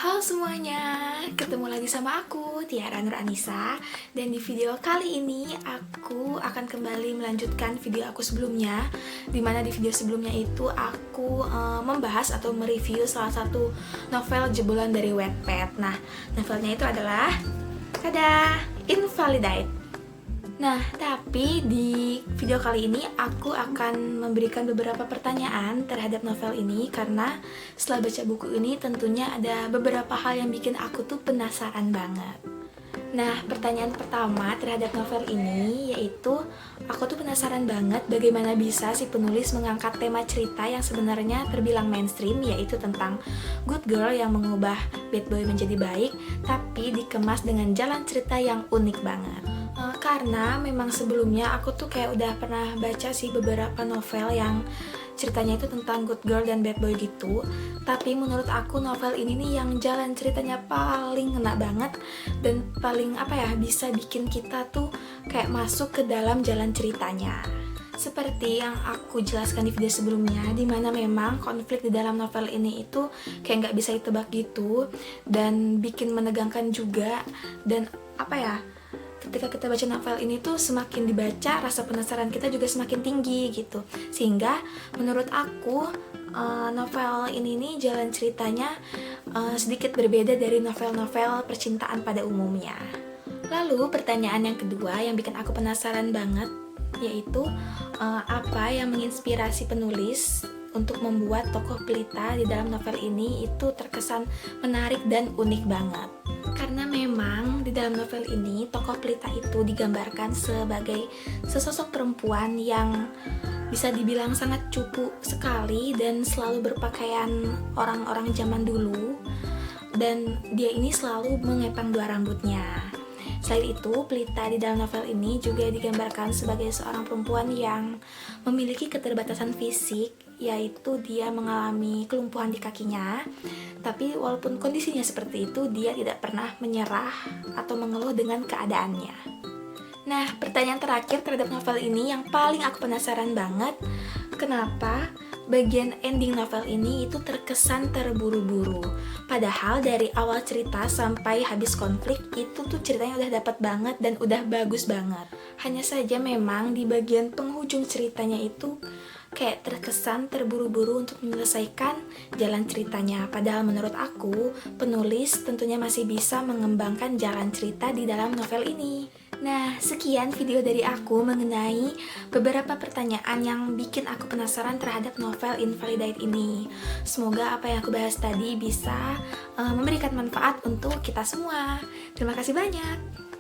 Halo semuanya, ketemu lagi sama aku, Tiara Nur Anissa. Dan di video kali ini aku akan kembali melanjutkan video aku sebelumnya, dimana di video sebelumnya itu aku membahas atau mereview salah satu novel jebolan dari Wattpad. Nah, novelnya itu adalah tada, Invalidate. Nah, tapi di video kali ini aku akan memberikan beberapa pertanyaan terhadap novel ini karena setelah baca buku ini tentunya ada beberapa hal yang bikin aku tuh penasaran banget. Nah, pertanyaan pertama terhadap novel ini yaitu aku tuh penasaran banget bagaimana bisa si penulis mengangkat tema cerita yang sebenarnya terbilang mainstream, yaitu tentang good girl yang mengubah bad boy menjadi baik, tapi dikemas dengan jalan cerita yang unik banget. Karena memang sebelumnya aku tuh kayak udah pernah baca sih beberapa novel yang ceritanya itu tentang good girl dan bad boy gitu. Tapi menurut aku novel ini nih yang jalan ceritanya paling ngena banget dan paling bisa bikin kita tuh kayak masuk ke dalam jalan ceritanya. Seperti yang aku jelaskan di video sebelumnya, dimana memang konflik di dalam novel ini itu kayak nggak bisa ditebak gitu dan bikin menegangkan juga. Dan ketika kita baca novel ini tuh semakin dibaca, rasa penasaran kita juga semakin tinggi gitu. Sehingga menurut aku novel ini nih jalan ceritanya sedikit berbeda dari novel-novel percintaan pada umumnya. Lalu pertanyaan yang kedua yang bikin aku penasaran banget yaitu apa yang menginspirasi penulis untuk membuat tokoh pelita di dalam novel ini itu terkesan menarik dan unik banget. Karena memang di dalam novel ini tokoh pelita itu digambarkan sebagai sesosok perempuan yang bisa dibilang sangat cupu sekali dan selalu berpakaian orang-orang zaman dulu, dan dia ini selalu mengepang dua rambutnya. Selain itu, pelita di dalam novel ini juga digambarkan sebagai seorang perempuan yang memiliki keterbatasan fisik, yaitu dia mengalami kelumpuhan di kakinya. Tapi walaupun kondisinya seperti itu, dia tidak pernah menyerah atau mengeluh dengan keadaannya. Nah, pertanyaan terakhir terhadap novel ini yang paling aku penasaran banget, kenapa bagian ending novel ini itu terkesan terburu-buru. Padahal dari awal cerita sampai habis konflik itu tuh ceritanya udah dapat banget dan udah bagus banget. Hanya saja memang di bagian penghujung ceritanya itu kayak terkesan terburu-buru untuk menyelesaikan jalan ceritanya. Padahal menurut aku, penulis tentunya masih bisa mengembangkan jalan cerita di dalam novel ini. Nah, sekian video dari aku mengenai beberapa pertanyaan yang bikin aku penasaran terhadap novel Invalidate ini. Semoga apa yang aku bahas tadi bisa memberikan manfaat untuk kita semua. Terima kasih banyak.